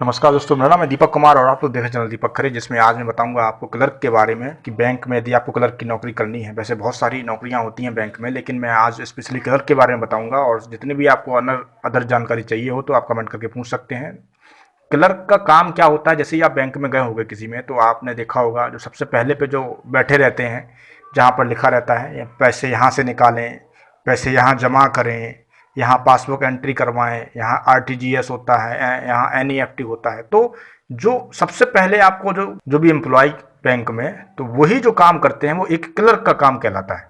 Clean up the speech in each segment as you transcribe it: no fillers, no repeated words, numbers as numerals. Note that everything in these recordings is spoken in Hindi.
नमस्कार दोस्तों, मेरा नाम है दीपक कुमार और आप लोग देख रहे हैं चैनल दीपक खरे, जिसमें आज मैं बताऊंगा आपको क्लर्क के बारे में कि बैंक में यदि आपको क्लर्क की नौकरी करनी है। वैसे बहुत सारी नौकरियां होती हैं बैंक में, लेकिन मैं आज स्पेशली क्लर्क के बारे में बताऊंगा। और जितनी भी आपको अदर जानकारी चाहिए हो तो आप कमेंट करके पूछ सकते हैं। क्लर्क का काम क्या होता है। जैसे ही आप बैंक में गए होंगे किसी में, तो आपने देखा होगा जो सबसे पहले पे जो बैठे रहते हैं, जहाँ पर लिखा रहता है पैसे यहाँ से निकालें, पैसे यहाँ जमा करें, यहाँ पासबुक एंट्री करवाएं, यहाँ आरटीजीएस होता है, यहाँ एनईएफटी होता है। तो जो सबसे पहले आपको जो जो भी एम्प्लॉय बैंक में, तो वही जो काम करते हैं वो एक क्लर्क का काम कहलाता है।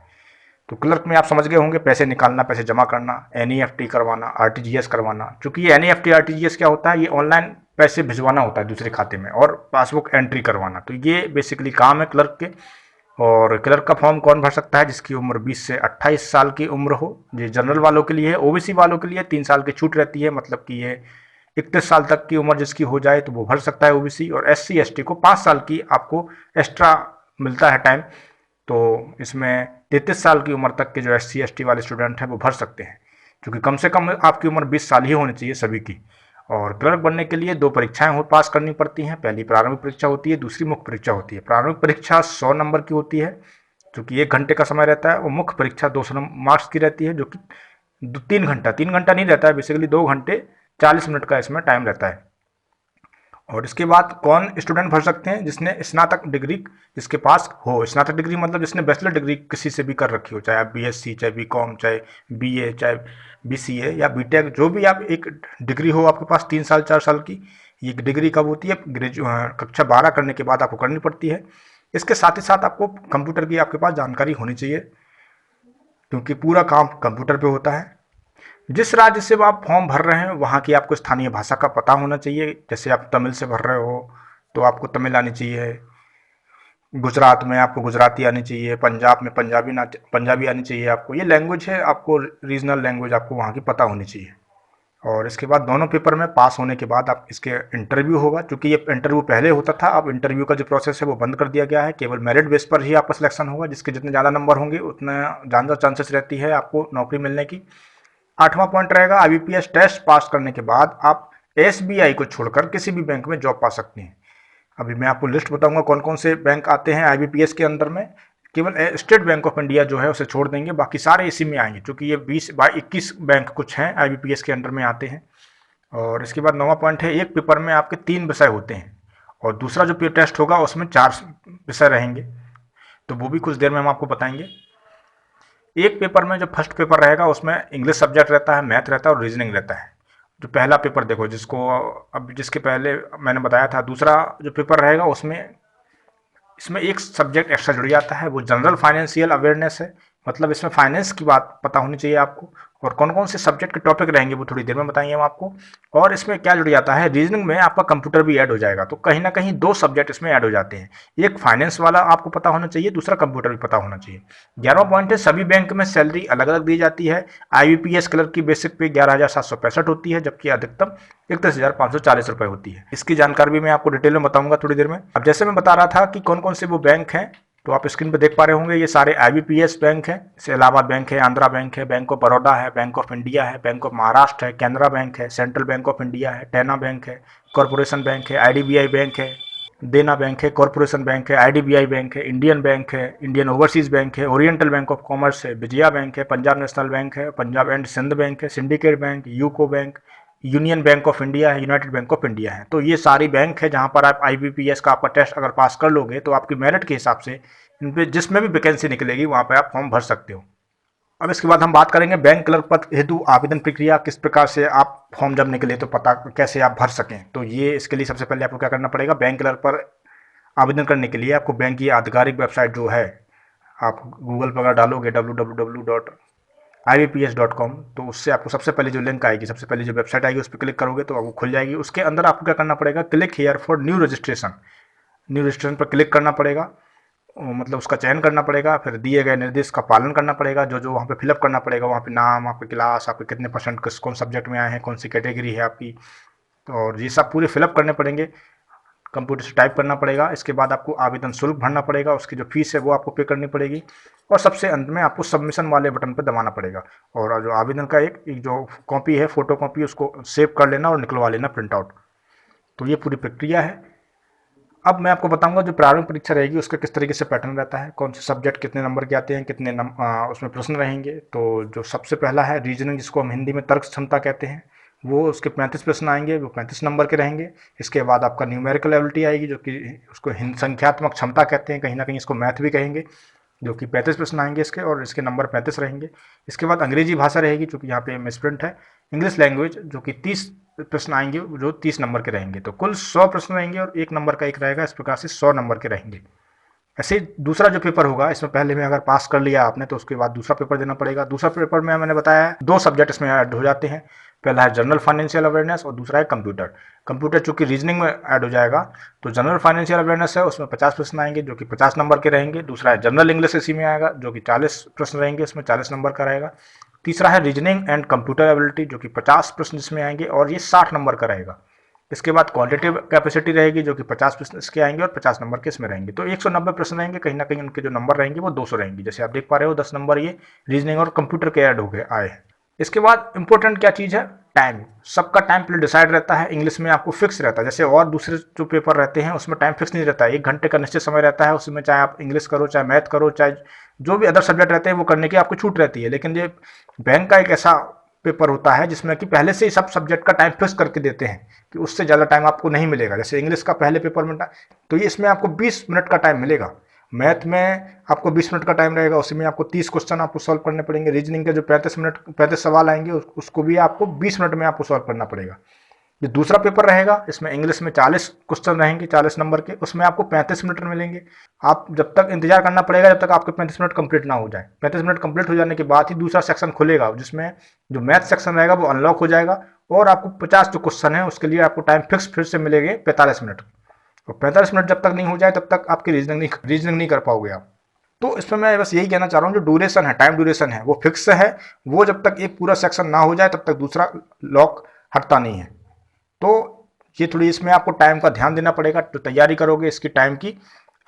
तो क्लर्क में आप समझ गए होंगे, पैसे निकालना, पैसे जमा करना, एनईएफटी करवाना, आरटीजीएस करवाना। चूंकि ये एनईएफटी आरटीजीएस क्या होता है, ये ऑनलाइन पैसे भिजवाना होता है दूसरे खाते में, और पासबुक एंट्री करवाना। तो ये बेसिकली काम है क्लर्क के। और क्लर्क का फॉर्म कौन भर सकता है? जिसकी उम्र 20 से 28 साल की उम्र हो। ये जनरल वालों के लिए है। ओबीसी वालों के लिए 3 साल की छूट रहती है, मतलब कि ये 31 साल तक की उम्र जिसकी हो जाए तो वो भर सकता है ओबीसी। और एससी एसटी को 5 साल की आपको एक्स्ट्रा मिलता है टाइम। तो इसमें 33 साल की उम्र तक के जो एससी एसटी वाले स्टूडेंट हैं वो भर सकते हैं, क्योंकि कम से कम आपकी उम्र 20 साल ही होनी चाहिए सभी की। और क्लर्क बनने के लिए 2 परीक्षाएं हो पास करनी पड़ती हैं। पहली प्रारंभिक परीक्षा होती है, दूसरी मुख्य परीक्षा होती है। प्रारंभिक परीक्षा 100 नंबर की होती है, जो कि 1 घंटे का समय रहता है। और मुख्य परीक्षा 200 मार्क्स की रहती है, जो कि 3 घंटा नहीं रहता है, बेसिकली 2 घंटे 40 मिनट का इसमें टाइम रहता है। और इसके बाद कौन स्टूडेंट भर सकते हैं? जिसने स्नातक डिग्री जिसके पास हो। स्नातक डिग्री मतलब जिसने बैचलर डिग्री किसी से भी कर रखी हो, चाहे आप बीएससी, चाहे बीकॉम, चाहे बीए, चाहे बीसीए या बीटेक, जो भी आप एक डिग्री हो आपके पास 3 साल 4 साल की। ये डिग्री कब होती है? कक्षा 12 करने के बाद आपको करनी पड़ती है। इसके साथ ही साथ आपको कंप्यूटर की आपके पास जानकारी होनी चाहिए, क्योंकि पूरा काम कंप्यूटर पे होता है। जिस राज्य से आप फॉर्म भर रहे हैं वहाँ की आपको स्थानीय भाषा का पता होना चाहिए। जैसे आप तमिल से भर रहे हो तो आपको तमिल आनी चाहिए, गुजरात में आपको गुजराती आनी चाहिए, पंजाब में पंजाबी आनी चाहिए। आपको ये लैंग्वेज है, आपको रीजनल लैंग्वेज आपको वहाँ की पता होनी चाहिए। और इसके बाद दोनों पेपर में पास होने के बाद आप इसके इंटरव्यू होगा। क्योंकि ये इंटरव्यू पहले होता था, अब इंटरव्यू का जो प्रोसेस है वो बंद कर दिया गया है। केवल मेरिट बेस पर ही आपका सिलेक्शन होगा। जिसके जितने ज़्यादा नंबर होंगे उतना ज़्यादा चांसेस रहती है आपको नौकरी मिलने की। 8वां पॉइंट रहेगा, आईबीपीएस टेस्ट पास करने के बाद आप एसबीआई को छोड़कर किसी भी बैंक में जॉब पा सकते हैं। अभी मैं आपको लिस्ट बताऊंगा कौन कौन से बैंक आते हैं आईबीपीएस के अंदर में। केवल स्टेट बैंक ऑफ इंडिया जो है उसे छोड़ देंगे, बाकी सारे इसी में आएंगे, क्योंकि ये 20 बैंक कुछ हैं आईबीपीएस के अंडर में आते हैं। और इसके बाद 9वां पॉइंट है, एक पेपर में आपके 3 विषय होते हैं, और दूसरा जो पेपर टेस्ट होगा उसमें 4 विषय रहेंगे। तो वो भी कुछ देर में हम आपको बताएंगे। एक पेपर में जो फर्स्ट पेपर रहेगा उसमें इंग्लिश सब्जेक्ट रहता है, मैथ रहता है और रीजनिंग रहता है। जो पहला पेपर देखो, जिसको अब जिसके पहले मैंने बताया था, दूसरा जो पेपर रहेगा उसमें इसमें एक सब्जेक्ट एक्स्ट्रा जुड़ जाता है, वो जनरल फाइनेंशियल अवेयरनेस है। मतलब इसमें फाइनेंस की बात पता होनी चाहिए आपको। और कौन कौन से सब्जेक्ट के टॉपिक रहेंगे वो थोड़ी देर में बताएंगे हम आपको। और इसमें क्या जुड़ जाता है, रीजनिंग में आपका कंप्यूटर भी ऐड हो जाएगा। तो कहीं ना कहीं 2 सब्जेक्ट इसमें ऐड हो जाते हैं। एक फाइनेंस वाला आपको पता होना चाहिए, दूसरा कंप्यूटर भी पता होना चाहिए। 11वां पॉइंट है, सभी बैंक में सैलरी अलग अलग दी जाती है। आईबीपीएस क्लर्क की बेसिक पे 11,765 होती है, जबकि अधिकतम 31,540 रुपये होती है। इसकी जानकारी भी मैं आपको डिटेल में बताऊंगा थोड़ी देर में। अब जैसे मैं बता रहा था कि कौन कौन से वो बैंक हैं, तो आप स्क्रीन पर देख पा रहे होंगे ये सारे आईबीपीएस बैंक हैं। जैसे इलाहाबाद बैंक है, आंध्रा बैंक है, बैंक ऑफ बड़ौदा है, बैंक ऑफ इंडिया है, बैंक ऑफ महाराष्ट्र है, कैनरा बैंक है, सेंट्रल बैंक ऑफ इंडिया है, टेना बैंक है, कॉरपोरेशन बैंक है, आईडीबीआई बैंक है, देना बैंक है, कॉरपोरेशन बैंक है, आईडीबीआई बैंक है, इंडियन बैंक है, इंडियन ओवरसीज बैंक है, ओरिएंटल बैंक ऑफ कॉमर्स है, विजया बैंक है, पंजाब नेशनल बैंक है, पंजाब एंड सिंध बैंक है, syndicate bank, UCO bank, union bank of India है, यूनाइटेड बैंक ऑफ इंडिया है। तो ये सारी बैंक है जहां पर आप आईबीपीएस का आपका टेस्ट अगर पास कर लोगे तो आपकी मेरिट के हिसाब से इन पे जिसमें भी वैकेंसी निकलेगी वहां पे आप फॉर्म भर सकते हो। अब इसके बाद हम बात करेंगे बैंक क्लर्क पद हेतु आवेदन प्रक्रिया, किस प्रकार से आप फॉर्म जब निकले तो पता कैसे आप भर सकें। तो ये इसके लिए सबसे पहले आपको क्या करना पड़ेगा, बैंक क्लर्क पर आवेदन करने के लिए आपको बैंक की आधिकारिक वेबसाइट जो है, आप गूगल पर अगर डालोगे www.ibps.com, तो उससे आपको सबसे पहले जो लिंक आएगी, सबसे पहले जो वेबसाइट आएगी उस पर क्लिक करोगे तो आपको खुल जाएगी। उसके अंदर आपको क्या करना पड़ेगा, click here for new registration, new registration पर क्लिक करना पड़ेगा। मतलब उसका चयन करना पड़ेगा, फिर दिए गए निर्देश का पालन करना पड़ेगा। जो जो वहाँ पे फिलअप करना पड़ेगा, वहाँ पे नाम, आपकी क्लास, आपके कितने परसेंट किस कौन सब्जेक्ट में आए हैं, कौन सी कैटेगरी है आपकी, और ये सब पूरे फिलअप करने पड़ेंगे। कंप्यूटर से टाइप करना पड़ेगा। इसके बाद आपको आवेदन शुल्क भरना पड़ेगा, उसकी जो फीस है वो आपको पे करनी पड़ेगी। और सबसे अंत में आपको सबमिशन वाले बटन पर दबाना पड़ेगा। और जो आवेदन का एक जो कॉपी है, फोटो कॉपी, उसको सेव कर लेना और निकलवा लेना प्रिंट आउट। तो ये पूरी प्रक्रिया है। अब मैं आपको बताऊंगा जो प्रारंभिक परीक्षा रहेगी उसका किस तरीके से पैटर्न रहता है, कौन से सब्जेक्ट कितने नंबर के आते हैं, कितने उसमें प्रश्न रहेंगे। तो जो सबसे पहला है रीजनिंग, जिसको हम हिंदी में तर्क क्षमता कहते हैं, वो उसके 35 प्रश्न आएंगे, वो 35 नंबर के रहेंगे। इसके बाद आपका न्यूमेरिकल एबिलिटी आएगी, जो कि उसको संख्यात्मक क्षमता कहते हैं, कहीं ना कहीं इसको मैथ भी कहेंगे, जो कि 35 प्रश्न आएंगे इसके, और इसके नंबर 35 रहेंगे। इसके बाद अंग्रेजी भाषा रहेगी, जो कि यहाँ पे मिसप्रिंट है, इंग्लिश लैंग्वेज, जो कि 30 प्रश्न आएंगे, जो 30 नंबर के रहेंगे। तो कुल 100 प्रश्न रहेंगे और 1 नंबर का एक रहेगा, इस प्रकार से 100 नंबर के रहेंगे। ऐसे ही दूसरा जो पेपर होगा, इसमें पहले में अगर पास कर लिया आपने तो उसके बाद दूसरा पेपर देना पड़ेगा। दूसरा पेपर में मैंने बताया है 2 सब्जेक्ट इसमें ऐड हो जाते हैं, पहला है जनरल फाइनेंशियल अवेयरनेस और दूसरा है कंप्यूटर। कंप्यूटर चूंकि रीजनिंग में ऐड हो जाएगा, तो जनरल फाइनेंशियल अवेयरनेस है, उसमें 50 प्रश्न आएंगे, जो कि 50 नंबर के रहेंगे। दूसरा है जनरल इंग्लिश, इसी में आएगा, जो कि 40 प्रश्न रहेंगे, इसमें 40 नंबर का रहेगा। तीसरा है रीजनिंग एंड कंप्यूटर एबिलिटी, जो कि 50 प्रश्न इसमें आएंगे और ये 60 नंबर का रहेगा। इसके बाद क्वांटिटेटिव कैपेसिटी रहेगी, जो कि 50 प्रश्न इसके आएंगे और 50 नंबर के इसमें रहेंगे। तो 190 प्रश्न रहेंगे, कहीं ना कहीं उनके जो नंबर रहेंगे वो 200 रहेंगे। जैसे आप देख पा रहे हो 10 नंबर ये रीजनिंग और कंप्यूटर के ऐड हो गए आए हैं। इसके बाद इंपॉर्टेंट क्या चीज़ है, टाइम। सबका टाइम पहले डिसाइड रहता है, इंग्लिश में आपको फिक्स रहता है। जैसे और दूसरे जो पेपर रहते हैं उसमें टाइम फिक्स नहीं रहता है, 1 घंटे का निश्चित समय रहता है, उसमें चाहे आप इंग्लिश करो, चाहे मैथ करो, चाहे जो भी अदर सब्जेक्ट रहते हैं वो करने की आपको छूट रहती है। लेकिन ये बैंक का एक ऐसा पेपर होता है जिसमें कि पहले से ही सब सब्जेक्ट का टाइम फिक्स करके देते हैं कि उससे ज़्यादा टाइम आपको नहीं मिलेगा। जैसे इंग्लिश का पहले पेपर में तो ये इसमें आपको 20 मिनट का टाइम मिलेगा, मैथ में आपको 20 मिनट का टाइम रहेगा, उसमें आपको 30 क्वेश्चन आपको सॉल्व करने पड़ेंगे। रीजनिंग के जो 35 सवाल आएंगे उसको भी आपको 20 मिनट में आपको सॉल्व करना पड़ेगा। जो दूसरा पेपर रहेगा, इसमें इंग्लिश में 40 क्वेश्चन रहेंगे, 40 नंबर के, उसमें आपको 35 मिनट मिलेंगे। आप जब तक इंतजार करना पड़ेगा जब तक आपके 35 मिनट कंप्लीट ना हो जाए। 35 मिनट कंप्लीट हो जाने के बाद ही दूसरा सेक्शन खुलेगा, जिसमें जो मैथ सेक्शन रहेगा वो अनलॉक हो जाएगा और आपको 50 जो क्वेश्चन है उसके लिए आपको टाइम फिक्स फिर से मिलेंगे 45 मिनट। और 45 मिनट जब तक नहीं हो जाए तब तक आपकी रीजनिंग नहीं कर पाओगे आप। तो इसमें मैं बस यही कहना चाह रहा हूँ, जो ड्यूरेशन है, टाइम ड्यूरेशन है, वो फिक्स है। वो जब तक एक पूरा सेक्शन ना हो जाए तब तक दूसरा लॉक हटता नहीं है। तो ये थोड़ी इसमें आपको टाइम का ध्यान देना पड़ेगा। तो तैयारी करोगे इसकी टाइम की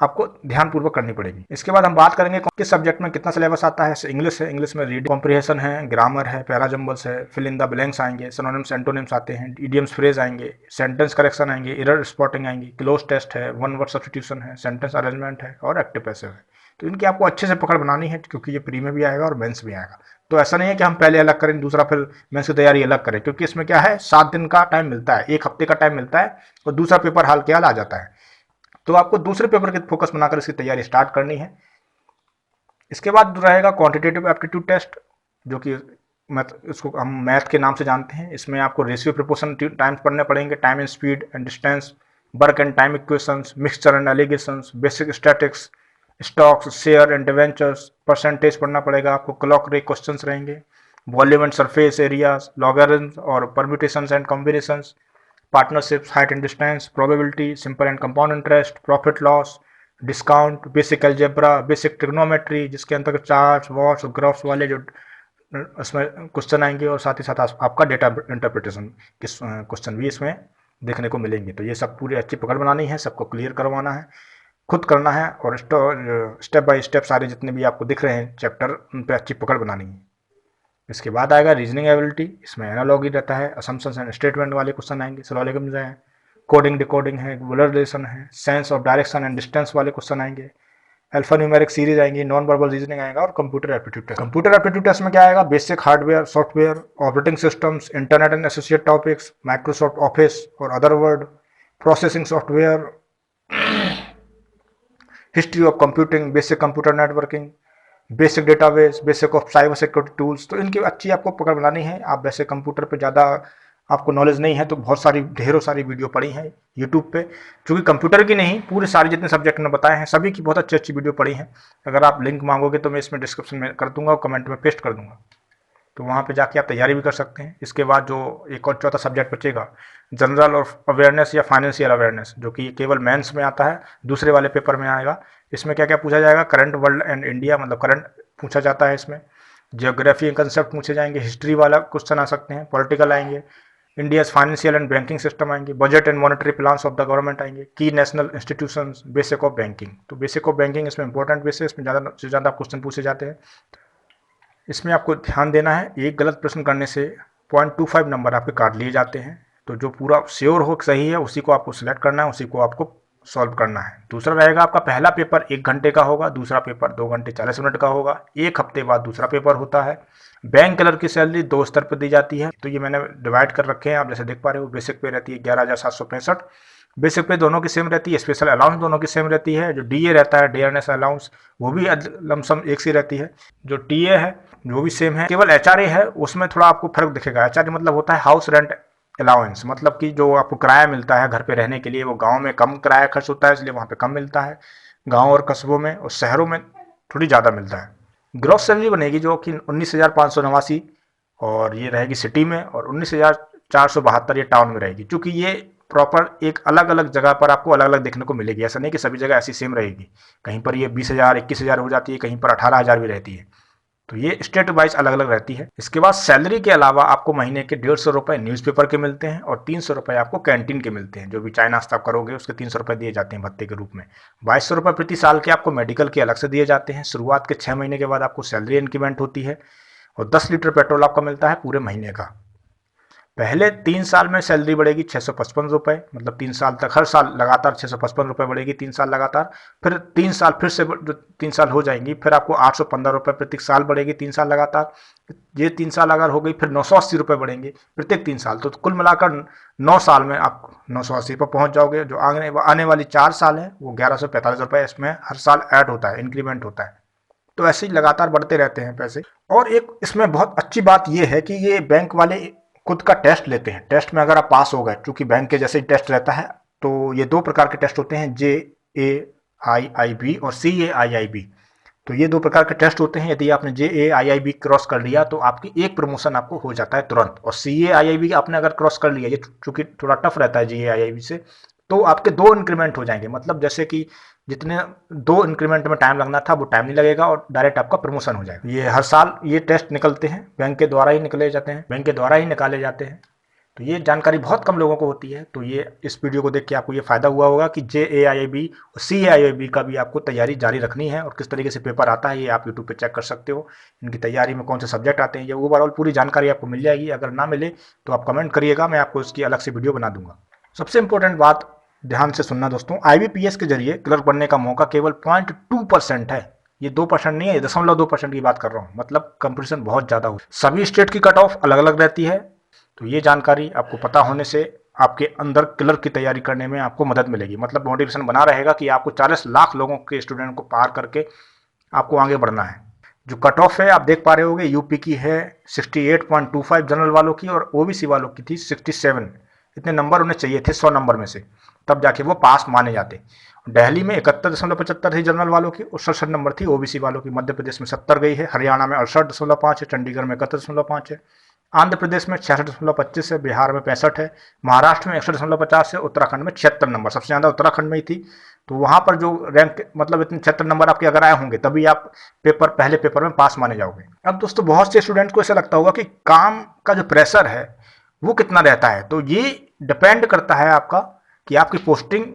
आपको ध्यानपूर्वक करनी पड़ेगी। इसके बाद हम बात करेंगे किस सब्जेक्ट में कितना सिलेबस आता है। इंग्लिश है, इंग्लिश में रीडिंग कॉम्प्रिहेंशन है, ग्रामर है, पैराजम्बल्स है, फिल इन द ब्लैंक्स आएंगे, सिनोनिम्स एंटोनिम्स आते हैं, इडियम्स फ्रेज आएंगे, सेंटेंस करेक्शन आएंगे, एरर स्पॉटिंग आएंगी, क्लोज टेस्ट है, वन वर्ड सब्स्टिट्यूशन है, सेंटेंस अरेंजमेंट है और एक्टिव पैसिव है। तो इनकी आपको अच्छे से पकड़ बनानी है, क्योंकि ये प्री में भी आएगा और मेंस भी आएगा। तो ऐसा नहीं है कि हम पहले अलग करें दूसरा फिर मेंस की तैयारी अलग करें, क्योंकि इसमें क्या है 7 दिन का टाइम मिलता है, 1 हफ्ते का टाइम मिलता है और दूसरा पेपर हाल के हाल आ जाता है। तो आपको दूसरे पेपर के फोकस बनाकर इसकी तैयारी स्टार्ट करनी है। इसके बाद रहेगा क्वांटिटेटिव एप्टीट्यूड टेस्ट, जो कि इसको हम मैथ के नाम से जानते हैं। इसमें आपको रेशियो प्रोपोर्शन टाइम्स पढ़ने पड़ेंगे, time and speed and distance, work and time equations, mixture and alligations, basic statics, stocks, share and debentures, percentage पढ़ना पड़ेगा आपको, क्लॉक रे क्वेश्चंस रहेंगे, volume and surface areas, logarithms और permutations and combinations, partnerships, height and distance, probability, simple and compound interest, profit loss, discount, basic algebra, basic trigonometry, जिसके अंतर्गत चार्ट्स, वॉट्स और ग्राफ्स वाले जो उसमें क्वेश्चन आएंगे, और साथ ही साथ आपका डेटा इंटरप्रिटेशन के क्वेश्चन भी इसमें देखने को मिलेंगे। तो ये सब पूरी अच्छी पकड़ बनानी है, सबको क्लियर करवाना है, खुद करना है, और स्टेप बाय स्टेप सारे जितने भी आपको दिख रहे हैं चैप्टर उन पर अच्छी पकड़ बनानी है। इसके बाद आएगा रीजनिंग एबिलिटी, इसमें एनालॉगी रहता है, असम्पशंस एंड स्टेटमेंट वाले क्वेश्चन आएंगे, सिलोजिज्म्स हैं, कोडिंग डिकोडिंग है, बुलर रिलेशन है, sense of direction and distance वाले क्वेश्चन आएंगे, अल्फा न्यूमेरिक सीरीज आएंगी, नॉन वर्बल रीजनिंग आएगा और computer aptitude test. Computer aptitude test में क्या आएगा, basic hardware, software, operating systems, internet and associate topics, Microsoft office और other word, processing software, history of computing, basic computer networking, basic database, basic of cyber security tools. तो इनकी अच्छी आपको पकड़ बनानी है। आप वैसे कंप्यूटर पे ज़्यादा आपको नॉलेज नहीं है तो बहुत सारी ढेरों सारी वीडियो पड़ी हैं यूट्यूब पे, चूँकि कंप्यूटर की नहीं पूरे सारे जितने सब्जेक्ट मैंने बताए हैं सभी की बहुत अच्छी अच्छी वीडियो पड़ी हैं। अगर आप लिंक मांगोगे तो मैं इसमें डिस्क्रिप्शन में कर दूंगा और कमेंट में पेस्ट कर दूंगा, तो वहाँ पे जाके आप तैयारी भी कर सकते हैं। इसके बाद जो एक और चौथा सब्जेक्ट बचेगा, जनरल और अवेयरनेस या फाइनेंशियल अवेयरनेस, जो कि केवल मेंस में आता है, दूसरे वाले पेपर में आएगा। इसमें क्या क्या पूछा जाएगा, करंट वर्ल्ड एंड इंडिया, मतलब करंट पूछा जाता है इसमें, जियोग्राफी कंसेप्ट पूछे जाएंगे, हिस्ट्री वाला क्वेश्चन आ सकते हैं, पॉलिटिकल आएंगे, India's financial and banking system आएंगे, budget and monetary plans of the government आएंगे, की national institutions, basic of banking. तो बेसिक ऑफ बैंकिंग इसमें इंपॉर्टेंट बेसिस, इसमें ज़्यादा से ज़्यादा क्वेश्चन पूछे जाते हैं। इसमें आपको ध्यान देना है, एक गलत प्रश्न करने से 0.25 नंबर आपके काट लिए जाते हैं। तो जो पूरा श्योर हो सही है उसी को आपको सिलेक्ट करना है, उसी को आपको सॉल्व करना है। दूसरा रहेगा आपका पहला पेपर 1 घंटे का होगा, दूसरा पेपर 2 घंटे 40 मिनट का होगा। 1 हफ्ते बाद दूसरा पेपर होता है। बैंक क्लर्क की सैलरी 2 स्तर पर दी जाती है, तो ये मैंने डिवाइड कर रखे हैं, आप जैसे देख पा रहे हो। बेसिक पे रहती है 11,765, बेसिक पे दोनों की सेम रहती है, स्पेशल अलाउंस दोनों की सेम रहती है। जो डीए रहता है, डे अर्नेस अलाउंस, वो भी लमसम एक सी रहती है। जो टीए है वो भी सेम है, केवल एचआरए है उसमें थोड़ा आपको फर्क दिखेगा। एचआरए मतलब होता है हाउस रेंट अलाउंस, मतलब कि जो आपको किराया मिलता है घर पे रहने के लिए, वो गांव में कम किराया खर्च होता है इसलिए वहाँ पे कम मिलता है, गांव और कस्बों में और शहरों में थोड़ी ज़्यादा मिलता है। ग्रॉस सैलरी बनेगी जो कि 19,589 और ये रहेगी सिटी में, और 19,472 ये टाउन में रहेगी। क्योंकि ये प्रॉपर एक अलग अलग जगह पर आपको अलग अलग देखने को मिलेगी, ऐसा नहीं कि सभी जगह ऐसी सेम रहेगी। कहीं पर ये 20,000 21,000 हो जाती है, कहीं पर 18,000 भी रहती है, तो ये स्टेट वाइज अलग अलग रहती है। इसके बाद सैलरी के अलावा आपको महीने के 150 रुपये न्यूज़पेपर के मिलते हैं और 300 रुपये आपको कैंटीन के मिलते हैं। जो भी चाय नाश्ता आप करोगे उसके 300 रुपये दिए जाते हैं भत्ते के रूप में। 2,200 रुपये प्रति साल के आपको मेडिकल के अलग से दिए जाते हैं। शुरुआत के 6 महीने के बाद आपको सैलरी इंक्रीमेंट होती है और 10 लीटर पेट्रोल आपको मिलता है पूरे महीने का। पहले 3 साल में सैलरी बढ़ेगी 655 रुपये, मतलब 3 साल तक हर साल लगातार 655 रुपये बढ़ेगी 3 साल लगातार। फिर 3 साल फिर से जो 3 साल हो जाएंगी, फिर आपको 815 रुपये प्रत्येक साल बढ़ेगी 3 साल लगातार। ये 3 साल अगर हो गई फिर 980 रुपये बढ़ेंगे प्रत्येक 3 साल, तो कुल मिलाकर 9 साल में आप 980 पर पहुंच जाओगे। जो आने वाली 4 साल है वो 1145 रुपये इसमें हर साल ऐड होता है, इंक्रीमेंट होता है। तो ऐसे ही लगातार बढ़ते रहते हैं पैसे। और एक इसमें बहुत अच्छी बात यह है कि ये बैंक वाले खुद का टेस्ट लेते हैं। टेस्ट में अगर आप पास हो गए, चूंकि बैंक के जैसे ही टेस्ट रहता है, तो ये 2 प्रकार के टेस्ट होते हैं, JAIIB और CAIIB। तो ये 2 प्रकार के टेस्ट होते हैं। यदि आपने JAIIB क्रॉस कर लिया तो आपकी एक प्रमोशन आपको हो जाता है तुरंत, और CAIIB आपने अगर क्रॉस कर लिया, ये चूंकि थोड़ा टफ रहता है JAIIB से, तो आपके 2 इंक्रीमेंट हो जाएंगे। मतलब जैसे कि जितने 2 इंक्रीमेंट में टाइम लगना था वो टाइम नहीं लगेगा और डायरेक्ट आपका प्रमोशन हो जाएगा। ये हर साल ये टेस्ट निकलते हैं, बैंक के द्वारा ही निकाले जाते हैं। तो ये जानकारी बहुत कम लोगों को होती है। तो ये इस वीडियो को देख के आपको ये फायदा हुआ होगा कि JAIIB और CAIIB का भी आपको तैयारी जारी रखनी है, और किस तरीके से पेपर आता है ये आप यूट्यूब पे चेक कर सकते हो। इनकी तैयारी में कौन से सब्जेक्ट आते हैं, ये ओवरऑल पूरी जानकारी आपको मिल जाएगी। अगर ना मिले तो आप कमेंट करिएगा, मैं आपको इसकी अलग से वीडियो बना दूंगा। सबसे इंपॉर्टेंट बात ध्यान से सुनना दोस्तों, IBPS के जरिए क्लर्क बनने का मौका केवल 0.2% है। ये 2% नहीं है, 0.2% की बात कर रहा हूँ। मतलब कंपटीशन बहुत ज़्यादा हो। सभी स्टेट की कट ऑफ अलग अलग रहती है। तो ये जानकारी आपको पता होने से आपके अंदर क्लर्क की तैयारी करने में आपको मदद मिलेगी। मतलब मोटिवेशन बना रहेगा कि आपको 40 लाख लोगों के स्टूडेंट को पार करके आपको आगे बढ़ना है। जो कट ऑफ है आप देख पा रहे होगे, यूपी की है 68.25 जनरल वालों की, और OBC वालों की थी 67। इतने नंबर उन्हें चाहिए थे 100 नंबर में से, तब जाके वो पास माने जाते। दिल्ली में 71.75 थी जनरल वालों की और 67 नंबर थी OBC वालों की। मध्य प्रदेश में 70 गई है, हरियाणा में 68.5 है, चंडीगढ़ में 71.5 है, आंध्र प्रदेश में 66.25 है, बिहार में 65 है, महाराष्ट्र में 61.50 है, उत्तराखंड में 76 नंबर, सबसे ज़्यादा उत्तराखंड में ही थी। तो वहाँ पर जो रैंक, मतलब इतने 76 नंबर आपके अगर आए होंगे तभी आप पहले पेपर में पास माने जाओगे। अब दोस्तों बहुत से स्टूडेंट्स को ऐसा लगता होगा कि काम का जो प्रेशर है वो कितना रहता है। तो ये डिपेंड करता है आपका कि आपकी पोस्टिंग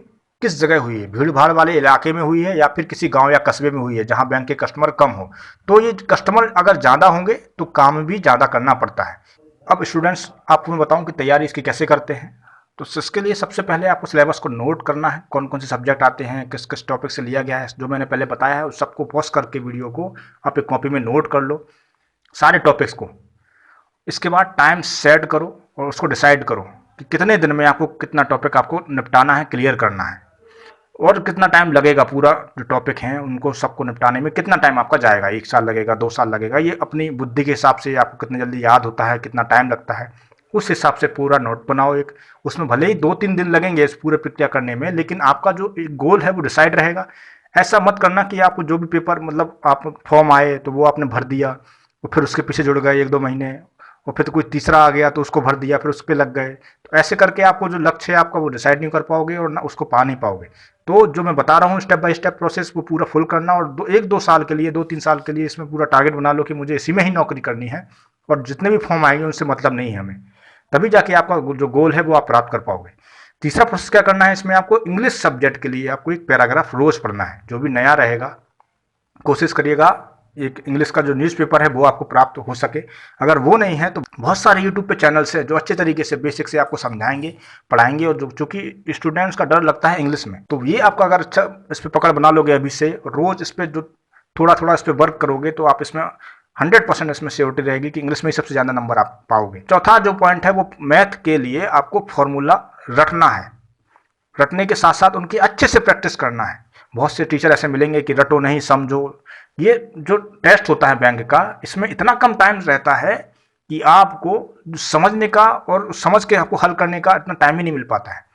किस जगह हुई है, भीड़ भाड़ वाले इलाके में हुई है या फिर किसी गांव या कस्बे में हुई है जहां बैंक के कस्टमर कम हो। तो ये कस्टमर अगर ज़्यादा होंगे तो काम भी ज़्यादा करना पड़ता है। अब स्टूडेंट्स आपको मैं बताऊं कि तैयारी इसकी कैसे करते हैं। तो इसके लिए सबसे पहले आपको सिलेबस को नोट करना है, कौन कौन से सब्जेक्ट आते हैं, किस किस टॉपिक से लिया गया है। जो मैंने पहले बताया है उस सबको पॉज करके वीडियो को आप एक कॉपी में नोट कर लो सारे टॉपिक्स को। इसके बाद टाइम सेट करो और उसको डिसाइड करो कि कितने दिन में आपको कितना टॉपिक आपको निपटाना है, क्लियर करना है, और कितना टाइम लगेगा। पूरा जो टॉपिक हैं उनको सबको निपटाने में कितना टाइम आपका जाएगा, 1 साल लगेगा, 2 साल लगेगा, ये अपनी बुद्धि के हिसाब से आपको कितनी जल्दी याद होता है, कितना टाइम लगता है, उस हिसाब से पूरा नोट बनाओ एक। उसमें भले ही 2-3 दिन लगेंगे इस पूरे प्रक्रिया करने में, लेकिन आपका जो एक गोल है वो डिसाइड रहेगा। ऐसा मत करना कि आपको जो भी पेपर, मतलब आप फॉर्म आए तो वो आपने भर दिया और फिर उसके पीछे जुड़ गए 1-2 महीने, और फिर तो कोई तीसरा आ गया तो उसको भर दिया, फिर उस पर लग गए। तो ऐसे करके आपको जो लक्ष्य है आपका वो डिसाइड नहीं कर पाओगे और ना उसको पा नहीं पाओगे। तो जो मैं बता रहा हूँ स्टेप बाय स्टेप प्रोसेस वो पूरा फुल करना, और 1-2 साल के लिए, 2-3 साल के लिए इसमें पूरा टारगेट बना लो कि मुझे इसी में ही नौकरी करनी है, और जितने भी फॉर्म आएंगे उनसे मतलब नहीं है हमें। तभी जाके आपका जो गोल है वो आप प्राप्त कर पाओगे। तीसरा प्रोसेस क्या करना है, इसमें आपको इंग्लिश सब्जेक्ट के लिए आपको एक पैराग्राफ रोज पढ़ना है। जो भी नया रहेगा कोशिश करिएगा एक इंग्लिश का जो न्यूज़पेपर है वो आपको प्राप्त हो सके। अगर वो नहीं है तो बहुत सारे यूट्यूब पे चैनल्स है जो अच्छे तरीके से बेसिक से आपको समझाएंगे, पढ़ाएंगे। और जो चूँकि स्टूडेंट्स का डर लगता है इंग्लिश में, तो ये आपका अगर अच्छा इस पर पकड़ बना लोगे अभी से, रोज़ इस पर जो थोड़ा थोड़ा इस पर वर्क करोगे, तो आप इसमें 100% इसमें श्योरिटी रहेगी कि इंग्लिश में ही सबसे ज़्यादा नंबर आप पाओगे। चौथा जो पॉइंट है वो मैथ के लिए आपको फॉर्मूला रटना है। रटने के साथ साथ उनकी अच्छे से प्रैक्टिस करना है। बहुत से टीचर ऐसे मिलेंगे कि रटो नहीं समझो। ये जो टेस्ट होता है बैंक का, इसमें इतना कम टाइम रहता है कि आपको समझने का और समझ के आपको हल करने का इतना टाइम ही नहीं मिल पाता है।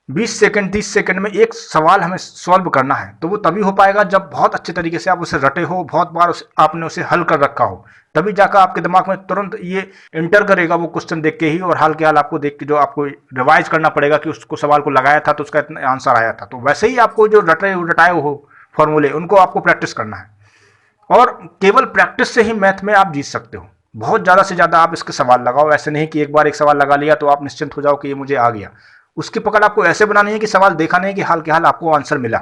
20 सेकंड 30 सेकंड में एक सवाल हमें सॉल्व करना है, तो वो तभी हो पाएगा जब बहुत अच्छे तरीके से आप उसे रटे हो, बहुत बार आपने उसे हल कर रखा हो, तभी जाकर आपके दिमाग में तुरंत ये इंटर करेगा वो क्वेश्चन देख के ही, और हाल के हाल आपको देख के जो आपको रिवाइज करना पड़ेगा कि उसको सवाल को लगाया था तो उसका इतना आंसर आया था। तो वैसे ही आपको जो रटाए हो फॉर्मूले, उनको आपको प्रैक्टिस करना है। और केवल प्रैक्टिस से ही मैथ में आप जीत सकते हो। बहुत ज़्यादा से ज़्यादा आप इसके सवाल लगाओ। ऐसे नहीं कि एक बार एक सवाल लगा लिया तो आप निश्चिंत हो जाओ कि ये मुझे आ गया। उसकी पकड़ आपको ऐसे बनानी है कि सवाल देखा नहीं कि हाल के हाल आपको आंसर मिला।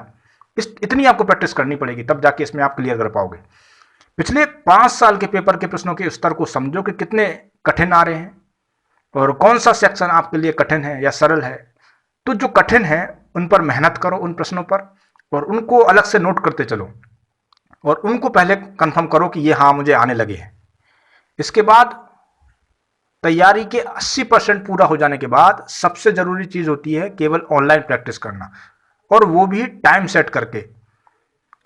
इतनी आपको प्रैक्टिस करनी पड़ेगी, तब जाके इसमें आप क्लियर कर पाओगे। पिछले 5 साल के पेपर के प्रश्नों के स्तर को समझो कि कितने कठिन आ रहे हैं और कौन सा सेक्शन आपके लिए कठिन है या सरल है। तो जो कठिन है उन पर मेहनत करो, उन प्रश्नों पर, और उनको अलग से नोट करते चलो और उनको पहले कंफर्म करो कि ये हाँ मुझे आने लगे हैं। इसके बाद तैयारी के 80% पूरा हो जाने के बाद सबसे ज़रूरी चीज़ होती है केवल ऑनलाइन प्रैक्टिस करना, और वो भी टाइम सेट करके।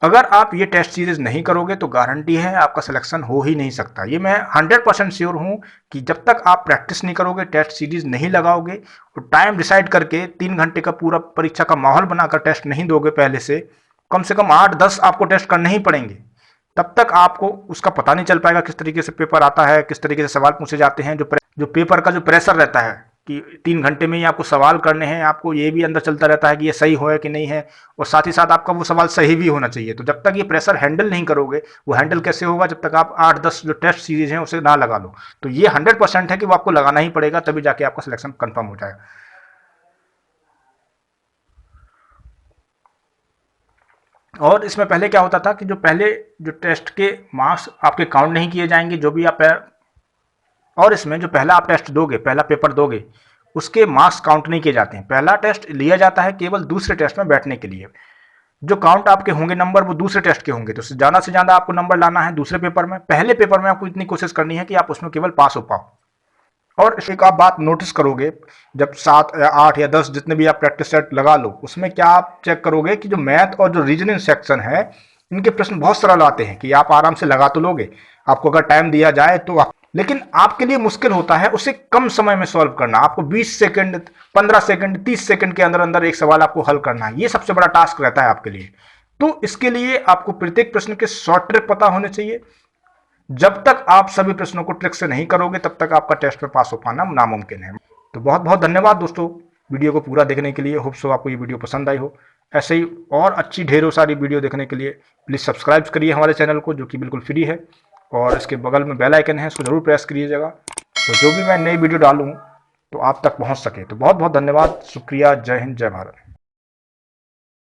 अगर आप ये टेस्ट सीरीज नहीं करोगे तो गारंटी है आपका सिलेक्शन हो ही नहीं सकता। ये मैं 100% श्योर हूँ कि जब तक आप प्रैक्टिस नहीं करोगे, टेस्ट सीरीज नहीं लगाओगे और टाइम डिसाइड करके 3 घंटे का पूरा परीक्षा का माहौल बनाकर टेस्ट नहीं दोगे पहले से कम 8-10 आपको टेस्ट करने ही पड़ेंगे। तब तक आपको उसका पता नहीं चल पाएगा किस तरीके से पेपर आता है, किस तरीके से सवाल पूछे जाते हैं। जो पेपर का जो प्रेशर रहता है कि 3 घंटे में ही आपको सवाल करने हैं, आपको ये भी अंदर चलता रहता है कि ये सही हो है कि नहीं है, और साथ ही साथ आपका वो सवाल सही भी होना चाहिए। तो जब तक ये प्रेशर हैंडल नहीं करोगे, वो हैंडल कैसे होगा जब तक आप 8-10 जो टेस्ट सीरीज हैं उसे ना लगा लो। तो ये 100% है कि वो आपको लगाना ही पड़ेगा, तभी जाके आपका सिलेक्शन कंफर्म हो जाएगा। और इसमें पहले क्या होता था कि जो टेस्ट के मार्क्स आपके काउंट नहीं किए जाएंगे, जो भी आप, और इसमें जो पहला आप टेस्ट दोगे, पहला पेपर दोगे, उसके मार्क्स काउंट नहीं किए जाते हैं। पहला टेस्ट लिया जाता है केवल दूसरे टेस्ट में बैठने के लिए। जो काउंट आपके होंगे नंबर, वो दूसरे टेस्ट के होंगे। तो ज़्यादा से ज़्यादा आपको नंबर लाना है दूसरे पेपर में। पहले पेपर में आपको इतनी कोशिश करनी है कि आप उसमें केवल पास हो पाओ। और एक आप बात नोटिस करोगे, जब 7 या 8 या 10 जितने भी आप प्रैक्टिस सेट लगा लो, उसमें क्या आप चेक करोगे कि जो मैथ और जो रीजनिंग सेक्शन है, इनके प्रश्न बहुत सरल आते हैं कि आप आराम से लगा तो लोगे, आपको अगर टाइम दिया जाए तो लेकिन आपके लिए मुश्किल होता है उसे कम समय में सॉल्व करना। आपको 20 सेकंड, 15 सेकंड, 30 सेकंड के अंदर अंदर एक सवाल आपको हल करना है। ये सबसे बड़ा टास्क रहता है आपके लिए। तो इसके लिए आपको प्रत्येक प्रश्न के शॉर्ट ट्रिक पता होने चाहिए। जब तक आप सभी प्रश्नों को ट्रिक से नहीं करोगे, तब तक आपका टेस्ट में पास हो पाना नामुमकिन है। तो बहुत बहुत धन्यवाद दोस्तों वीडियो को पूरा देखने के लिए। होप सो आपको ये वीडियो पसंद आई हो। ऐसे ही और अच्छी ढेरों सारी वीडियो देखने के लिए प्लीज़ सब्सक्राइब करिए हमारे चैनल को, जो कि बिल्कुल फ्री है, और इसके बगल में बेल आइकन है, उसको जरूर प्रेस करिएगा, तो जो भी मैं नई वीडियो डालूँ तो आप तक पहुँच सके। तो बहुत बहुत धन्यवाद, शुक्रिया, जय हिंद, जय भारत।